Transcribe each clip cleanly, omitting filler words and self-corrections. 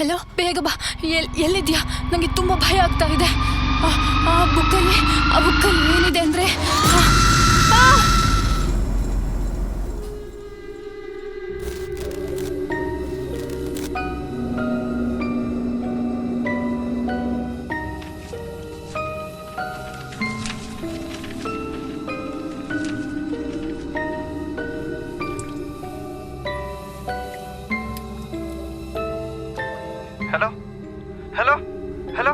Hello, ಬೇಗ ಬಾ. ಎಲ್ಲಿದ್ಯಾ? ನನಗೆ ತುಂಬ ಭಯ ಆಗ್ತಾ ಇದೆ. ಆ ಬುಕ್ಕಲ್ಲಿ ಏನಿದೆ ಅಂದರೆ ಹಲೋ ಹಲೋ ಹಲೋ.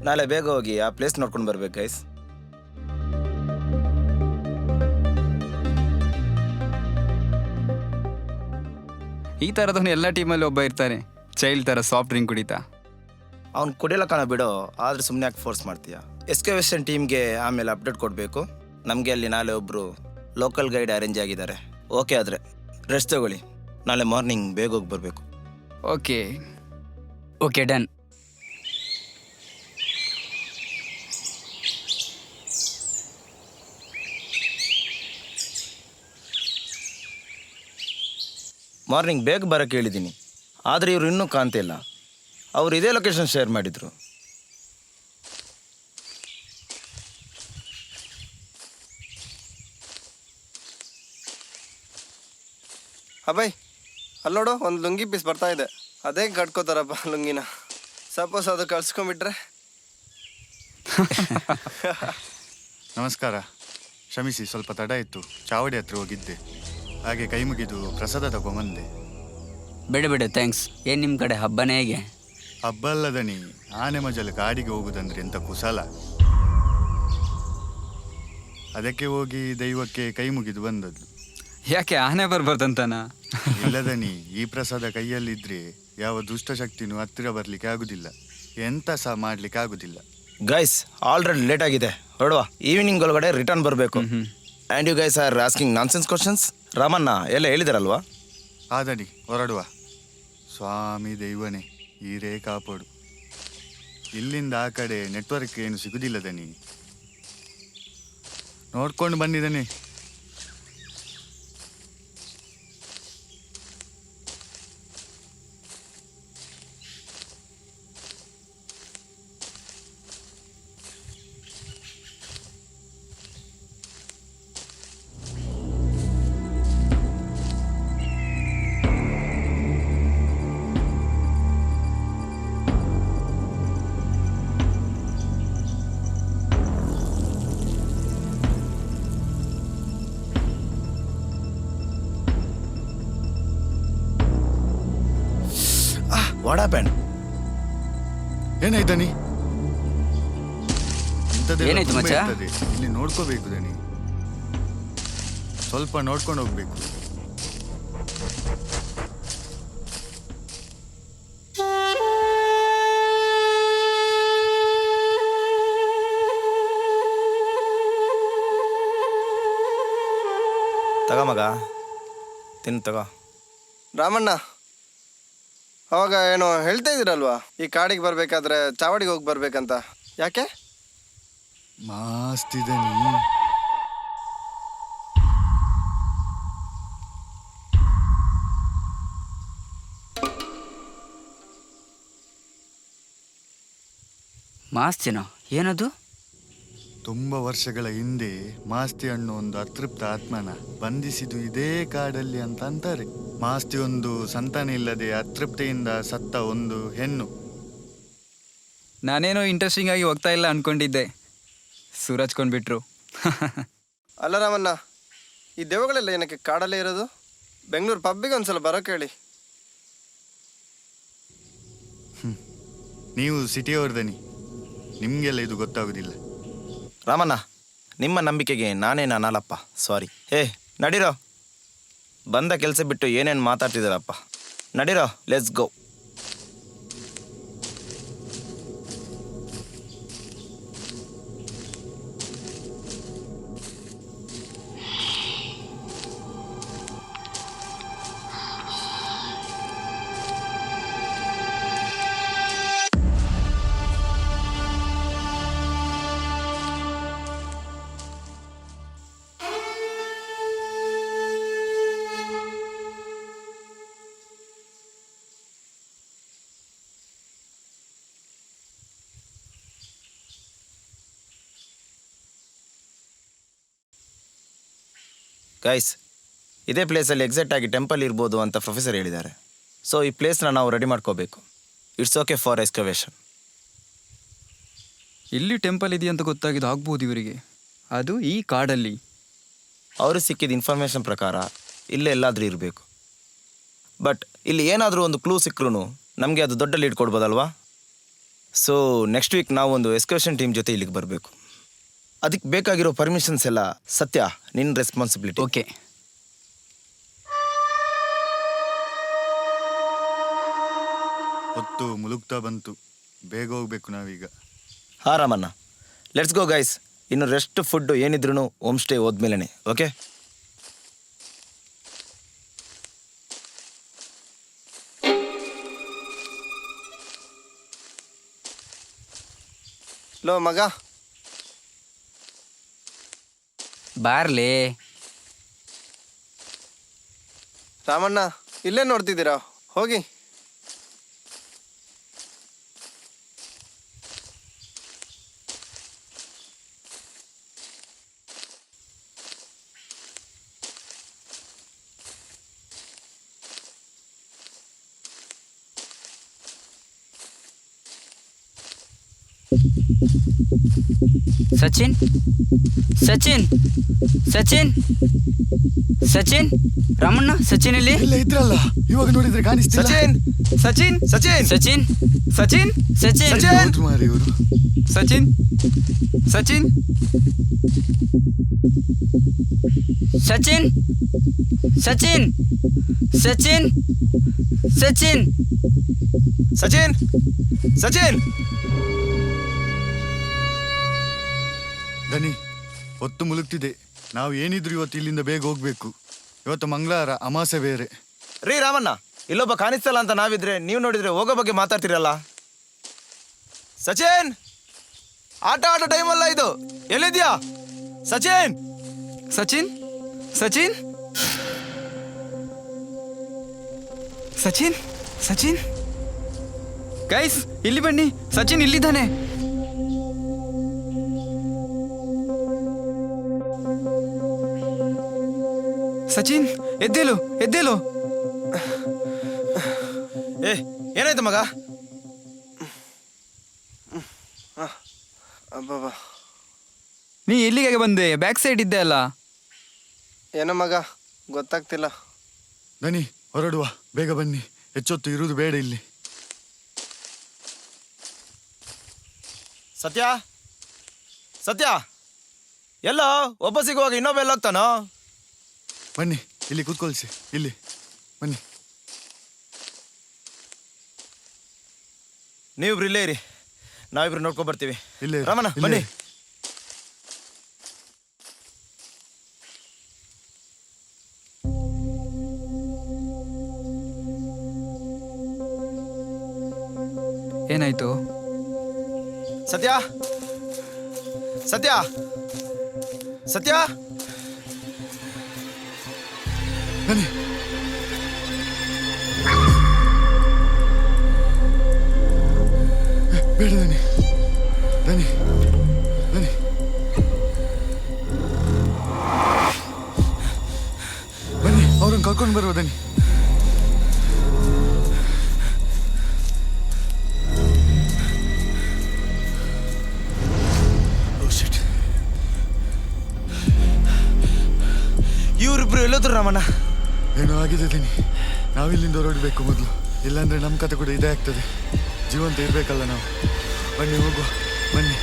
ನಾಳೆ ಬೇಗ ಹೋಗಿ ಆ ಪ್ಲೇಸ್ ನೋಡ್ಕೊಂಡು ಬರ್ಬೇಕು ಗೈಸ್. ಈ ಥರದವನು ಎಲ್ಲ ಟೀಮಲ್ಲಿ ಒಬ್ಬ ಇರ್ತಾನೆ, ಚೈಲ್ಡ್ ಥರ ಸಾಫ್ಟ್ ಡ್ರಿಂಕ್ ಕುಡಿತಾ. ಅವ್ನು ಕುಡಿಯಲ್ಲ ಕಾಣ ಬಿಡೋ, ಆದರೆ ಸುಮ್ಮನೆ ಯಾಕೆ ಫೋರ್ಸ್ ಮಾಡ್ತೀಯಾ? ಎಸ್ಕವೇಷನ್ ಟೀಮ್ಗೆ ಆಮೇಲೆ ಅಪ್ಡೇಟ್ ಕೊಡಬೇಕು. ನಮಗೆ ಅಲ್ಲಿ ನಾಳೆ ಒಬ್ಬರು ಲೋಕಲ್ ಗೈಡ್ ಅರೇಂಜ್ ಆಗಿದ್ದಾರೆ. ಓಕೆ, ಆದರೆ ರೆಸ್ಟ್ ತಗೊಳ್ಳಿ. ನಾಳೆ ಮಾರ್ನಿಂಗ್ ಬೇಗ ಹೋಗಿ ಬರಬೇಕು. Okay okay, done. ಮಾರ್ನಿಂಗ್ ಬೇಗ ಬರೋಕ್ಕೆ ಹೇಳಿದ್ದೀನಿ, ಆದರೆ ಇವರು ಇನ್ನೂ ಕಾಣ್ತಿಲ್ಲ. ಅವ್ರು ಇದೇ ಲೊಕೇಶನ್ ಶೇರ್ ಮಾಡಿದರು. ಅಬ್ಬಾಯ್, ಅಲ್ಲಿ ನೋಡು, ಒಂದು ಲುಂಗಿ ಪೀಸ್ ಬರ್ತಾ ಇದೆ. ಅದೇ ಕಟ್ಕೋತಾರಪ್ಪ ಲುಂಗಿನ. ಸಪೋಸ್ ಅದು ಕಳ್ಸ್ಕೊಂಡ್ಬಿಟ್ರೆ. ನಮಸ್ಕಾರ, ಕ್ಷಮಿಸಿ, ಸ್ವಲ್ಪ ತಡ ಇತ್ತು. ಚಾವಡಿ ಹತ್ರ ಹೋಗಿದ್ದೆ, ಹಾಗೆ ಕೈ ಮುಗಿದು ಪ್ರಸಾದ ತಗೊಂಬಂದೆ. ಬಿಡು ಥ್ಯಾಂಕ್ಸ್. ಏನು ನಿಮ್ಮ ಕಡೆ ಹಬ್ಬನೇ ಹೇಗೆ? ಹಬ್ಬ ಅಲ್ಲದನಿ, ಆನೆ ಮಜಲು ಕಾಡಿಗೆ ಹೋಗುದಂದ್ರೆ ಎಂತ ಕುಶಲ. ಅದಕ್ಕೆ ಹೋಗಿ ದೈವಕ್ಕೆ ಕೈ ಮುಗಿದು ಬಂದದ್ದು. ಯಾಕೆ ಆನೆ ಬರ್ಬಾರ್ದಂತಾನ? ಇಲ್ಲದನಿ, ಈ ಪ್ರಸಾದ ಕೈಯಲ್ಲಿದ್ರೆ ಯಾವ ದುಷ್ಟಶಕ್ತಿನೂ ಹತ್ತಿರ ಬರ್ಲಿಕ್ಕೆ ಆಗುದಿಲ್ಲ, ಎಂತ ಸಹ ಮಾಡ್ಲಿಕ್ಕೆ ಆಗುದಿಲ್ಲ. ಗೈಸ್, ಆಲ್ರೆಡಿ ಲೇಟ್ ಆಗಿದೆ, ಹೊರಡುವ. ಈವ್ನಿಂಗ್ ಒಳಗಡೆ ರಿಟರ್ನ್ ಬರಬೇಕು. And you guys are asking nonsense questions. Ramanna ಎಲ್ಲ ಹೇಳಿದಾರಲ್ವಾ? ಆದನಿ, ಹೊರಡುವ. ಸ್ವಾಮಿ ದೈವನೇ, ಈರೇ ಕಾಪಾಡು. ಇಲ್ಲಿಂದ ಆ ಕಡೆ ನೆಟ್ವರ್ಕ್ ಏನು ಸಿಗುದಿಲ್ಲ ದನಿ, ನೋಡ್ಕೊಂಡು ಬಂದಿದ್ದಾನೆ. What happen? ಏನಾಯ್ತು ದನಿ? ಏನಾಯ್ತು ಮಚ್ಚ? ಇಲ್ಲಿ ನೋಡ್ಕೋಬೇಕು ದನಿ, ಸ್ವಲ್ಪ ನೋಡ್ಕೊಂಡು ಹೋಗ್ಬೇಕು. ತಗ ಮಗ, ತಿನ್ನು ತಗೋ. ರಾಮಣ್ಣ, ಅವಾಗ ಏನೋ ಹೇಳ್ತಾ ಇದ್ದೀರಲ್ವಾ, ಈ ಕಾಡಿಗೆ ಬರ್ಬೇಕಾದ್ರೆ ಚಾವಡಿಗೆ ಹೋಗಿ ಬರ್ಬೇಕಂತ. ಯಾಕೆ? ಮಾಸ್ತಿದನಿ. ಮಾಸ್ತಿನೋ? ಏನದು? ತುಂಬ ವರ್ಷಗಳ ಹಿಂದೆ ಮಾಸ್ತಿ ಅನ್ನೋ ಒಂದು ಅತೃಪ್ತ ಆತ್ಮನ ಬಂಧಿಸಿದು ಇದೇ ಕಾಡಲ್ಲಿ ಅಂತ ಅಂತಾರೆ. ಮಾಸ್ತಿ ಒಂದು ಸಂತಾನ ಇಲ್ಲದೆ ಅತೃಪ್ತಿಯಿಂದ ಸತ್ತ ಒಂದು ಹೆಣ್ಣು. ನಾನೇನೋ ಇಂಟ್ರೆಸ್ಟಿಂಗ್ ಆಗಿ ಹೋಗ್ತಾ ಇಲ್ಲ ಅನ್ಕೊಂಡಿದ್ದೆ, ಸೂರಜ್ಕೊಂಡ್ಬಿಟ್ರು. ಅಲ್ಲ ರಾಮಣ್ಣ, ಈ ದೆವ್ವಗಳೆಲ್ಲ ಏನಕ್ಕೆ ಕಾಡಲ್ಲೇ ಇರೋದು? ಬೆಂಗಳೂರು ಪಬ್ಬಿಗೆ ಒಂದ್ಸಲ ಬರೋಕೆ ಹೇಳಿ. ನೀವು ಸಿಟಿಯವ್ರದನಿ, ನಿಮಗೆಲ್ಲ ಇದು ಗೊತ್ತಾಗೋದಿಲ್ಲ. ರಾಮಣ್ಣ, ನಿಮ್ಮ ನಂಬಿಕೆಗೆ ನಾನೇನು ಅನ್ನಲ್ಲಪ್ಪ, ಸಾರಿ. ನಡೀರೋ, ಬಂದ ಕೆಲಸ ಬಿಟ್ಟು ಏನೇನು ಮಾತಾಡ್ತಿದ್ದಾರಪ್ಪ. ನಡೀರೋ, ಲೆಟ್ಸ್ ಗೋ. ಗೈಸ್, ಇದೇ ಪ್ಲೇಸಲ್ಲಿ ಎಕ್ಸಾಕ್ಟಾಗಿ ಟೆಂಪಲ್ ಇರ್ಬೋದು ಅಂತ ಪ್ರೊಫೆಸರ್ ಹೇಳಿದ್ದಾರೆ. ಸೊ ಈ ಪ್ಲೇಸ್ನ ನಾವು ರೆಡಿ ಮಾಡ್ಕೋಬೇಕು. It's okay for excavation. ಇಲ್ಲಿ ಟೆಂಪಲ್ ಇದೆಯಂತ ಗೊತ್ತಾಗಿದ್ದು ಆಗ್ಬೋದು ಇವರಿಗೆ, ಅದು ಈ ಕಾಡಲ್ಲಿ. ಅವ್ರಿಗೆ ಸಿಕ್ಕಿದ ಇನ್ಫಾರ್ಮೇಷನ್ ಪ್ರಕಾರ ಇಲ್ಲೇ ಎಲ್ಲಾದರೂ ಇರಬೇಕು. ಬಟ್ ಇಲ್ಲಿ ಏನಾದರೂ ಒಂದು ಕ್ಲೂ ಸಿಕ್ಕರೂ ನಮಗೆ ಅದು ದೊಡ್ಡ ಲೀಡ್ ಕೊಡ್ಬೋದಲ್ವಾ? ಸೊ ನೆಕ್ಸ್ಟ್ ವೀಕ್ ನಾವು ಒಂದು ಎಕ್ಸ್ಕವೇಷನ್ ಟೀಮ್ ಜೊತೆ ಇಲ್ಲಿಗೆ ಬರಬೇಕು. ಅದಕ್ಕೆ ಬೇಕಾಗಿರೋ ಪರ್ಮಿಷನ್ಸ್ ಎಲ್ಲ ಸತ್ಯ, ನಿನ್ನ ರೆಸ್ಪಾನ್ಸಿಬಿಲಿಟಿ. ಓಕೆ. ಹೊತ್ತು ಮುಲುಗ್ತಾ ಬಂತು, ಬೇಗ ಹೋಗ್ಬೇಕು ನಾವೀಗ. ಹಾಂ ರಾಮಣ್ಣ, ಲೆಟ್ಸ್ ಗೋ ಗೈಸ್. ಇನ್ನು ರೆಸ್ಟ್ ಫುಡ್ಡು ಏನಿದ್ರು ಹೋಮ್ ಸ್ಟೇ ಹೋದ್ಮೇಲೆ. ಓಕೆ. ಲೋ ಮಗ, ಬಾರ್ಲಿ. ರಾಮಣ್ಣ ಇಲ್ಲೇ ನೋಡ್ತಿದ್ದೀರಾ? ಹೋಗಿ. ಸಚಿನ್, ಸಚಿನ್, ಸಚಿನ್, ಸಚಿನ್, ರಾಮಣ್ಣ, ಸಚಿನ್ ಇಲ್ಲಿ ಇಲ್ಲ ಇದ್ರಲ್ಲ, ಇವಾಗ ನೋಡಿದ್ರೆ ಕಾಣಿಸ್ತಿಲ್ಲ. ಸಚಿನ್, ಸಚಿನ್, ಸಚಿನ್, ಸಚಿನ್, ಸಚಿನ್, ಸಚಿನ್, ಹೌದು ಮಾರ್ರೆ ಇವರು. ಸಚಿನ್, ಸಚಿನ್, ಸಚಿನ್, ಸಚಿನ್, ಸಚಿನ್, ಸಚಿನ್, ಸಚಿನ್, ಸಚಿನ್. ದನಿ, ಹೊತ್ತು ಮುಳುಗ್ತಿದೆ. ನಾವು ಏನಿದ್ರು ಇವತ್ತು ಇಲ್ಲಿಂದ ಬೇಗ ಹೋಗ್ಬೇಕು. ಇವತ್ತು ಮಂಗಳವಾರ, ಅಮಾಸೆ ಬೇರೆ. ರೀ ರಾಮಣ್ಣ, ಇಲ್ಲೊಬ್ಬ ಕಾಣಿಸ್ತಲ್ಲ ಅಂತ ನಾವಿದ್ರೆ ನೀವು ನೋಡಿದ್ರೆ ಹೋಗೋ ಬಗ್ಗೆ ಮಾತಾಡ್ತಿರಲ್ಲ. ಸಚಿನ್, ಆಟ ಆಡೋ ಟೈಮಲ್ಲ ಇದು. ಎಲ್ಲಿದ್ಯಾ ಸಚಿನ್? ಸಚಿನ್, ಸಚಿನ್, ಸಚಿನ್, ಸಚಿನ್. ಗೈಸ್ ಇಲ್ಲಿ ಬನ್ನಿ, ಸಚಿನ್ ಇಲ್ಲಿದ್ದಾನೆ. ಸಚಿನ್, ಎದ್ದೇಳು, ಎದ್ದೇಳು. ಏನಾಯ್ತು ಮಗ? ಅಬ್ಬಬ್ಬಾ, ನೀ ಎಲ್ಲಿಗೆ ಬಂದೆ? ಬ್ಯಾಕ್ ಸೈಡ್ ಇದ್ದೆ ಅಲ್ಲ. ಏನೋ ಮಗ, ಗೊತ್ತಾಗ್ತಿಲ್ಲ. ದನಿ, ಹೊರಡುವ, ಬೇಗ ಬನ್ನಿ. ಹೆಚ್ಚೊತ್ತು ಇರುವುದು ಬೇಡ ಇಲ್ಲಿ. ಸತ್ಯ, ಸತ್ಯ, ಎಲ್ಲೋ ಒಬ್ಬ ಸಿಗುವಾಗ ಇನ್ನೊಬ್ಬ ಎಲ್ಲೋಗ್ತಾನೋ? ಬನ್ನಿ, ಇಲ್ಲಿ ಕೂತ್ಕೊಳ್ಸಿ. ಇಲ್ಲಿ ಬನ್ನಿ. ನೀವಿಬ್ರು ಇಲ್ಲೇ ಇರಿ, ನಾವಿಬ್ರು ನೋಡ್ಕೊಂಡ್ ಬರ್ತೀವಿ. ಇಲ್ಲೇ ರಾಮಣ್ಣ ಬನ್ನಿ. ಏನಾಯ್ತು? ಸತ್ಯ, ಸತ್ಯ, ಸತ್ಯ. ಬನ್ನಿ. ಬೇಡ ದನಿ, ದನಿ, ದನಿ. ಕರ್ಕೊಂಡು ಬರುವ ದನಿ. ಇವರಿಬ್ರು ಎಲ್ಲೋದ್ರು ರಾಮಣ್ಣ? ಏನೋ ಆಗಿದೆ ದನಿ. ನಾವಿಲ್ಲಿಂದ ಹೊರಡಬೇಕು ಮೊದಲು, ಇಲ್ಲಾಂದ್ರೆ ನಮ್ಮ ಕತೆ ಕೂಡ ಇದೇ ಆಗ್ತದೆ. ಜೀವಂತ ಇರಬೇಕಲ್ಲ ನಾವು. ಬನ್ನಿ ಹೋಗುವ, ಬನ್ನಿ.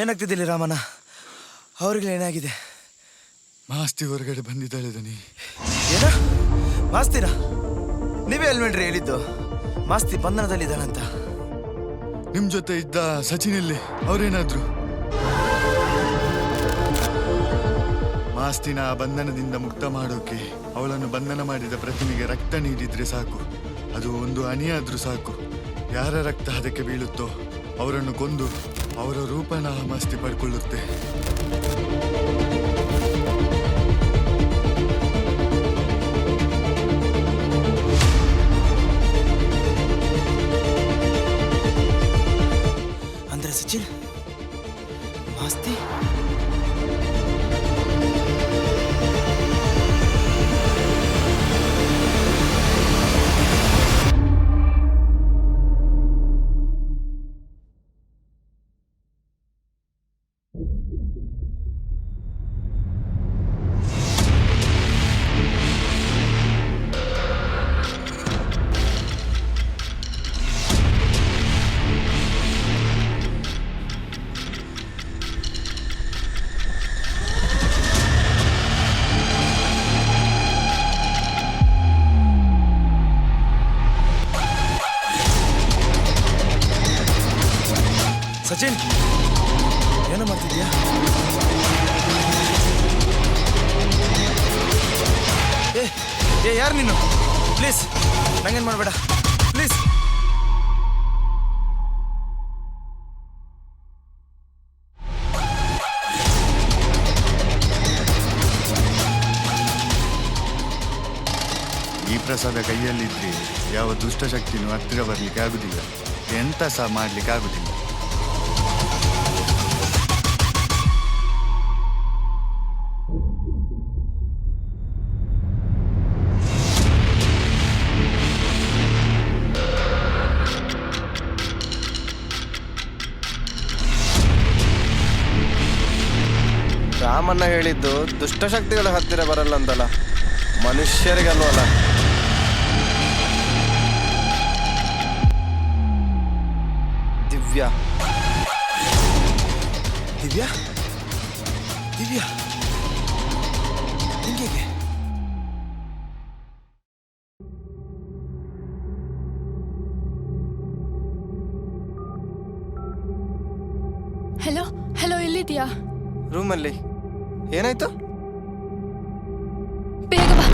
ಏನಾಗ್ತಿದ್ದಿಲ್ಲ ರಾಮಣ್ಣ? ಅವ್ರಿಗೆ ಏನಾಗಿದೆ? ಮಾಸ್ತಿ ಹೊರಗಡೆ ಬಂದಿದ್ದಾಳೆ ದನಿ. ಏನ ಮಾಸ್ತಿನ? ನೀವೇ ಹೆಲ್ಮೆಟ್ರಿ ಹೇಳಿದ್ದು ಮಾಸ್ತಿ ಬಂಧನದಲ್ಲಿದ್ದಾಳಂತ. ನಿಮ್ ಜೊತೆ ಇದ್ದ ಸಚಿನ್ ಇಲ್ಲಿ, ಅವ್ರೇನಾದ್ರು ಮಾಸ್ತಿನ ಬಂಧನದಿಂದ ಮುಕ್ತ ಮಾಡೋಕೆ ಅವಳನ್ನು ಬಂಧನ ಮಾಡಿದ ಪ್ರತಿಮೆಗೆ ರಕ್ತ ನೀಡಿದ್ರೆ ಸಾಕು. ಅದು ಒಂದು ಹನಿಯಾದ್ರೂ ಸಾಕು. ಯಾರ ರಕ್ತ ಅದಕ್ಕೆ ಬೀಳುತ್ತೋ ಅವರನ್ನು ಕೊಂದು ಅವರ ರೂಪನ ಮಾಸ್ತಿ ಪಡ್ಕೊಳ್ಳುತ್ತೆ. ಅಂದ್ರೆ ಸಚಿನ್ ಮಾಸ್ತಿ ಸಚಿನ್ ಏನು ಮಾಡ್ತಿದ್ಯಾ? ಏ ಯಾರು ನೀನು? ಪ್ಲೀಸ್ ನಂಗೇನು ಮಾಡಬೇಡ ಪ್ಲೀಸ್. ಈ ಪ್ರಸಾದ ಕೈಯಲ್ಲಿದ್ರೆ ಯಾವ ದುಷ್ಟಶಕ್ತಿನೂ ಹತ್ತಿರ ಬರ್ಲಿಕ್ಕೆ ಆಗುದಿಲ್ಲ. ಎಂತ ಸಹ ಮಾಡ್ಲಿಕ್ಕೆ ಆಗುದಿಲ್ಲ. ರಾಮಣ್ಣ ಹೇಳಿದ್ದು ದುಷ್ಟಶಕ್ತಿಗಳ ಹತ್ತಿರ ಬರಲ್ಲ ಅಂತಲ್ಲ, ಮನುಷ್ಯರಿಗಲ್ವಲ್ಲ. ದಿವ್ಯಾ ದಿವ್ಯಾ ದಿವ್ಯಾ ಹಿಂಗೆ ಹೆಲೋ ಹೆಲೋ, ಎಲ್ಲಿದ್ಯಾ? ರೂಮಲ್ಲಿ. ಏನಾಯ್ತು? ಬೇಗ ಬಾ.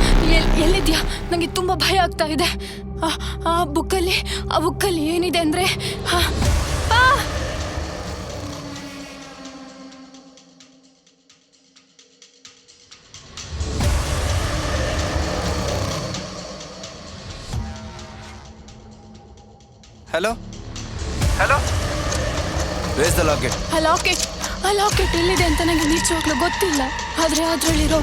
ಎಲ್ಲಿದ್ಯಾ? ನನಗೆ ತುಂಬ ಭಯ ಆಗ್ತಾ ಇದೆ. ಆ ಬುಕ್ಕಲ್ಲಿ ಏನಿದೆ ಅಂದ್ರೆ hello hello, where's the locket. ಆ ಲಾಕೆಟ್ ಎಲ್ಲಿದೆ ಅಂತ ನನಗೆ ನಿಜವಾಗ್ಲೂ ಗೊತ್ತಿಲ್ಲ. ಆದ್ರೆ ಅದ್ರಲ್ಲಿರೋ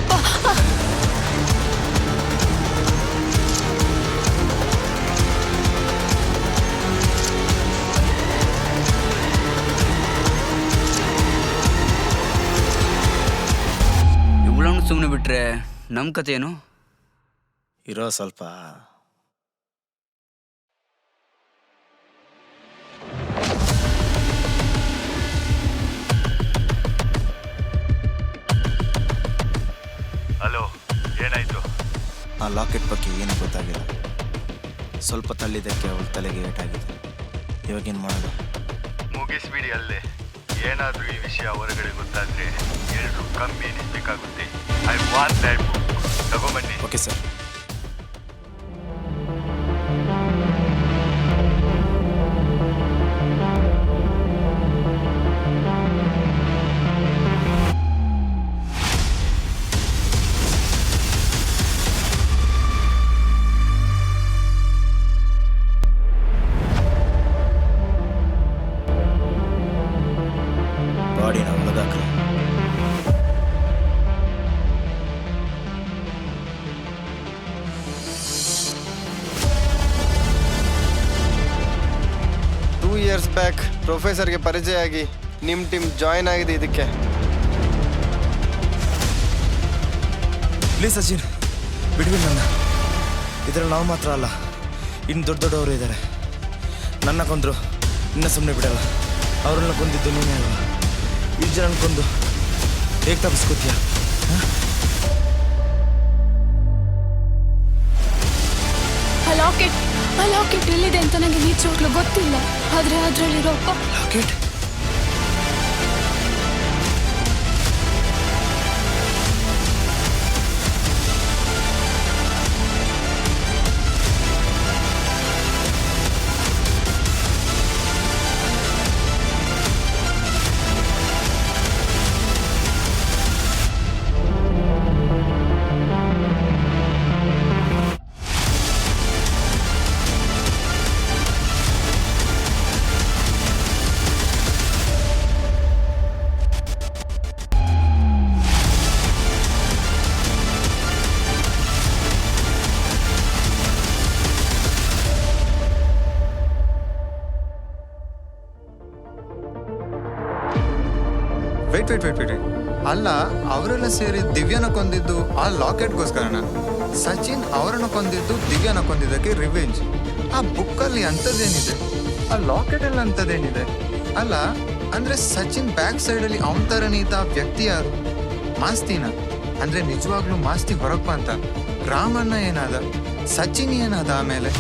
ಇವಳನ್ನು ಸುಮ್ಮನೆ ಬಿಟ್ರೆ ನಮ್ಮ ಕತೆ ಏನು? ಇರೋ ಸ್ವಲ್ಪ ಹಲೋ, ಏನಾಯ್ತು? ಆ ಲಾಕೆಟ್ ಬಗ್ಗೆ ಏನು ಗೊತ್ತಾಗಿಲ್ಲ. ಸ್ವಲ್ಪ ತಳ್ಳಿದ್ದಕ್ಕೆ ಅವಳ ತಲೆಗೆ ಏಟಾಗಿದೆ. ಇವಾಗೇನು ಮಾಡೋದು? ಮುಗಿಸ್ಬಿಡಿ ಅಲ್ಲೇ. ಏನಾದ್ರೂ ಈ ವಿಷಯ ಹೊರಗಡೆ ಗೊತ್ತಾದ್ರೆ ಎಲ್ರು ಕಮ್ಮಿ ಎಣಿಸ್ಬೇಕಾಗುತ್ತೆ. I want that book. ತಗೊಂಬನ್ನಿ. Okay sir. ಬಾಡಿನ ಒಳಗಾಕ್ರಿ. ಟೂ ಇಯರ್ಸ್ ಬ್ಯಾಕ್ ಪ್ರೊಫೆಸರ್ಗೆ ಪರಿಚಯ ಆಗಿ ನಿಮ್ಮ ಟೀಮ್ ಜಾಯ್ನ್ ಆಗಿದೆ ಇದಕ್ಕೆ. ಪ್ಲೀಸ್ ಸಚಿನ್, ಬಿಡ್ವಿ ನನ್ನ. ಇದರಲ್ಲಿ ನಾವು ಮಾತ್ರ ಅಲ್ಲ, ಇನ್ನು ದೊಡ್ಡ ದೊಡ್ಡವರು ಇದ್ದಾರೆ. ನನ್ನ ಕೊಂದರು ಇನ್ನು ಸುಮ್ಮನೆ ಬಿಡಲ್ಲ. ಅವರನ್ನ ಕೊಂದಿದ್ದು ನೀನೇ ಅಲ್ವಾ? ಇಷ್ಟು ಜನ ಕೊಂದು ಹೇಗೆ ತಪ್ಪಿಸ್ಕೋತೀಯ? ಆ ಲಾಕೆಟ್ ಎಲ್ಲಿದೆ ಅಂತ ನನಗೆ ನಿಜವಾಗ್ಲೂ ಗೊತ್ತಿಲ್ಲ. ಆದ್ರೆ ಅದರಲ್ಲಿರೋ ಲಾಕೆಟ್? ವೇಟ್ ಅಲ್ಲ, ಅವರೆಲ್ಲ ಸೇರಿ ದಿವ್ಯಾನ ಕೊಂದಿದ್ದು ಆ ಲಾಕೆಟ್ಗೋಸ್ಕರನ? ಸಚಿನ್ ಅವರನ್ನು ಕೊಂದಿದ್ದು ದಿವ್ಯಾನ ಕೊಂದಿದ್ದಕ್ಕೆ ರಿವೆಂಜ್. ಆ ಬುಕ್ಕಲ್ಲಿ ಅಂಥದ್ದೇನಿದೆ? ಆ ಲಾಕೆಟಲ್ಲಿ ಅಂಥದ್ದೇನಿದೆ? ಅಲ್ಲ ಅಂದ್ರೆ ಸಚಿನ್ ಬ್ಯಾಕ್ ಸೈಡಲ್ಲಿ ಅವನ ಥರನೇ ಇದ್ದ ಆ ವ್ಯಕ್ತಿ ಯಾರು? ಮಾಸ್ತಿನ? ಅಂದ್ರೆ ನಿಜವಾಗ್ಲೂ ಮಾಸ್ತಿ ಹೊರಗ್ ಬಂತ? ರಾಮಣ್ಣ ಏನಾದ? ಸಚಿನ್ ಏನಾದ ಆಮೇಲೆ?